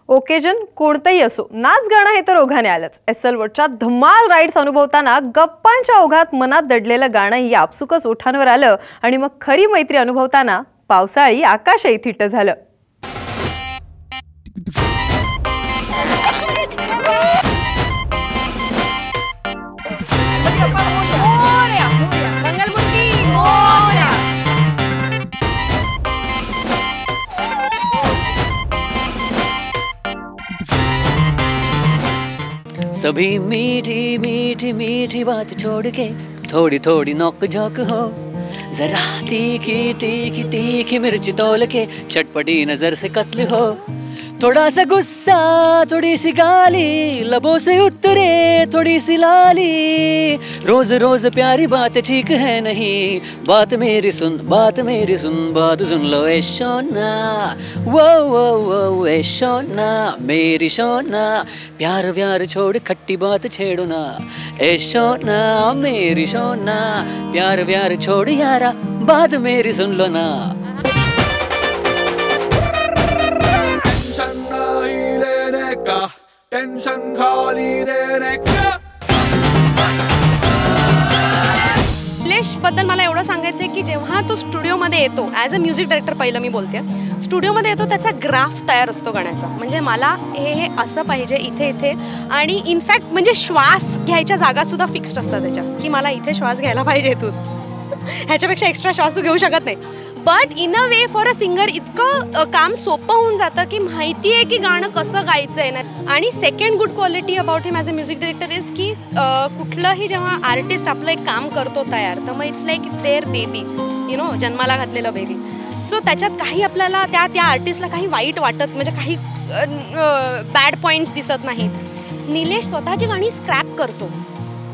Occasion कोणतंही असो, नाच गाणं हे तर ओघाने आलंच. एसएल-वरच्या धमाल राईड्स अनुभवताना गप्पांच्या ओघात मनात दडलेलं गाणंही आपसुकच ओठांवर आलं आणि मग खरी मैत्री अनुभवताना पावसाळी आकाशही थिट्ट झालं. सभी मीठी मीठी मीठी बात छोड़ के थोड़ी थोड़ी नोक झोंक हो, जरा तीखी तीखी तीखी मिर्च तोल के चटपटी नजर से कत्ल हो, थोड़ा सा गुस्सा थोड़ी सी गाली लबों से उतरे थोड़ी सी लाली, रोज रोज प्यारी बात ठीक है नहीं, बात मेरी सुन बात सुन लो ए सोना, वो ए सोना मेरी सोना, प्यार व्यार छोड़ खट्टी बात छेड़ो ना ए सोना मेरी सोना, प्यार व्यार छोड़ यारा बात मेरी सुन लो ना. टेंशन खाली देने का. निलेश बद्दल मला एवढं सांगायचं आहे की जेव्हा तो स्टुडिओमध्ये येतो ॲज अ म्युझिक डायरेक्टर, पहिलं मी बोलते, स्टुडिओमध्ये येतो त्याचा ग्राफ तयार असतो गाण्याचा. म्हणजे मला हे असं पाहिजे इथे इथे, आणि इनफॅक्ट म्हणजे श्वास घ्यायच्या जागासुद्धा फिक्स्ड असतात त्याच्या, की मला इथे श्वास घ्यायला पाहिजे, तू ह्याच्यापेक्षा एक्स्ट्रा श्वास तू घेऊ शकत नाही. But in a way for a singer इतकं काम सोपं होऊन जातं की माहिती आहे की गाणं कसं गायचं आहे ना. आणि second good quality about him as a music director is की कुठलंही जेव्हा आर्टिस्ट आपलं एक काम करतो तयार, तर मग it's like it's there baby, you know, जन्माला घातलेलं बेबी. सो त्याच्यात काही आपल्याला त्या आर्टिस्टला काही वाईट वाटत, म्हणजे काही बॅड पॉईंट्स दिसत नाहीत. निलेश स्वतःची गाणी स्क्रॅप करतो.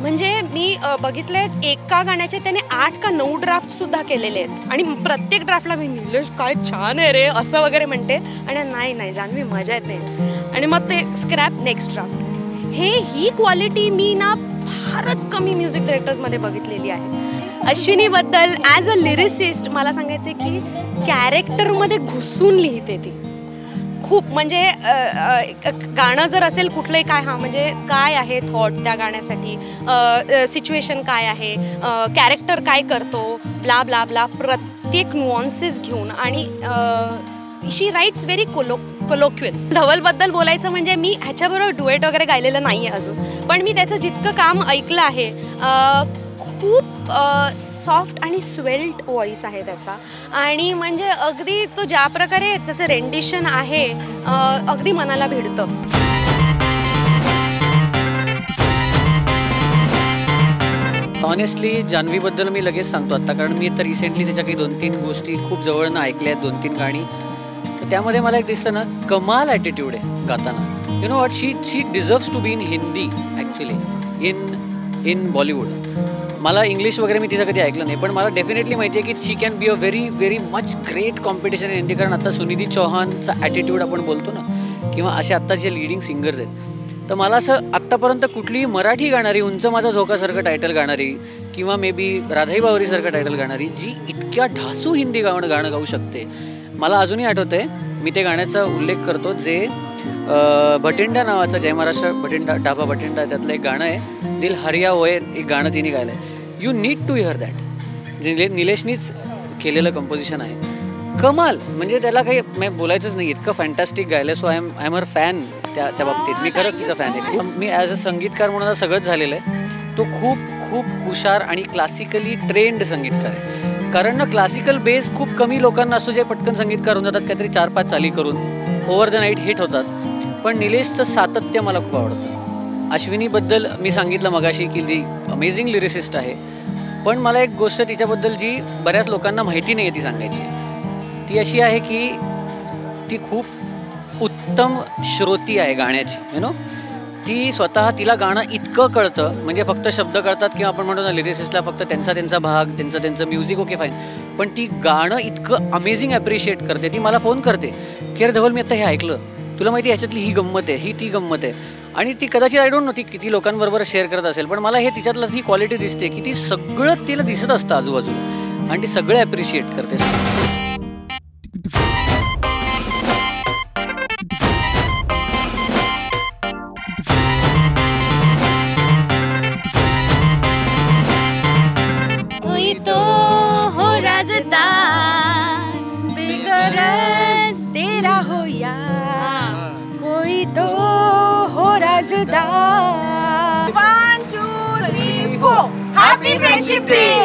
म्हणजे मी बघितलंय एका गाण्याचे त्याने 8 का 9 ड्राफ्टसुद्धा केलेले आहेत, आणि प्रत्येक ड्राफ्टला मी निलेश काय छान आहे रे असं वगैरे म्हणते, आणि नाही जान्हवी मजा येते, आणि मग ते स्क्रॅप नेक्स्ट ड्राफ्ट. ही क्वालिटी मी ना फारच कमी म्युझिक डायरेक्टर्समध्ये बघितलेली आहे. अश्विनीबद्दल ॲज अ लिरिसिस्ट मला सांगायचं आहे की कॅरेक्टरमध्ये घुसून लिहिते ती खूप. म्हणजे गाणं जर असेल कुठलंही, काय म्हणजे काय आहे थॉट त्या गाण्यासाठी, सिच्युएशन काय आहे, कॅरेक्टर काय करतो, ब्ला ब्ला ब्ला, प्रत्येक नुआन्सेस घेऊन. आणि शी राईट्स व्हेरी कोलोक्युअल. धवलबद्दल बोलायचं म्हणजे मी ह्याच्याबरोबर डुएट वगैरे गायलेलं नाही आहे अजून, पण मी त्याचं जितकं काम ऐकलं आहे, खूप सॉफ्ट आणि स्वेल्ट व्हॉइस आहे त्याचा. आणि म्हणजे अगदी तो ज्या प्रकारे त्याचं रेंडिशन आहे अगदी मनाला भिडतं. ऑनेस्टली जान्हवीबद्दल मी लगेच सांगतो आता, कारण मी आता रिसेंटली त्याच्या काही 2-3 गोष्टी खूप जवळनं ऐकल्या आहेत, 2-3 गाणी. तर त्यामध्ये मला एक दिसतं ना, कमाल ॲटिट्यूड आहे गाताना. You know what, she deserves to be in Hindi actually, in Bollywood. मला इंग्लिश वगैरे मी तिचं कधी ऐकलं नाही, पण मला डेफिनेटली माहिती आहे की she can be a very much great competition in Hindi. कारण आता सुनिधी चौहानचा ॲटिट्यूड आपण बोलतो ना, किंवा असे आत्ता जे लिडिंग सिंगर्स आहेत, तर मला असं आत्तापर्यंत कुठलीही मराठी गाणारी, उंच माझा झोकासारखं टायटल गाणारी, किंवा मे बी राधाई बावरीसारखं टायटल गाणारी, जी इतक्या ढासू हिंदी गाणं गाऊ शकते. मला अजूनही आठवतं आहे, मी ते गाण्याचा उल्लेख करतो, जे भटिंडा नावाचं, जय महाराष्ट्र भटिंडा, डाबा भटिंडा, त्यातलं एक गाणं आहे, दिल हरिया होय, एक गाणं तिने गायलं आहे. You need to hear that. जे निलेशनीच केलेलं कंपोजिशन आहे, कमाल. म्हणजे त्याला काही मी बोलायचंच नाही, इतकं फॅन्टॅस्टिक गायलं. So I am uh fan त्या बाबतीत. मी खरंच तिचा फॅन आहे. मी ॲज अ संगीतकार म्हणून सगळंच झालेलं आहे. तो खूप खूप हुशार आणि क्लासिकली ट्रेंड संगीतकार आहे. कारण ना, क्लासिकल बेस खूप कमी लोकांना असतो, जे पटकन संगीतकार होऊन जातात, काहीतरी 4-5 चाली करून ओव्हर द नाईट हिट होतात. पण निलेशचं सातत्य मला खूप आवडतं. अश्विनीबद्दल मी सांगितलं मगाशी की ती अमेझिंग लिरिसिस्ट आहे, पण मला एक गोष्ट तिच्याबद्दल जी बऱ्याच लोकांना माहिती नाही आहे ती सांगायची. ती अशी आहे की ती खूप उत्तम श्रोती आहे गाण्याची. यु नो, ती स्वतः, तिला गाणं इतकं कळतं, म्हणजे फक्त शब्द कळतात, किंवा आपण म्हणतो ना लिरिसिस्टला फक्त त्यांचा भाग, त्यांचं म्युझिक, ओके फाईन, पण ती गाणं इतकं अमेझिंग ॲप्रिशिएट करते. ती मला फोन करते की अरे धवल, मी आता हे ऐकलं, तुला माहिती आहे ह्याच्यातली ही गंमत आहे, ही ती गंमत आहे. आणि ती कदाचित आय डोंट नो ती किती लोकांबरोबर शेअर करत असेल, पण मला हे तिच्यातलं ती क्वालिटी दिसते की ती सगळं तिला दिसत असतं आजूबाजूला, आणि ती सगळं ॲप्रिशिएट करते. अलविदा. 1 2 3 4 हॅपी फ्रेंडशिप डे.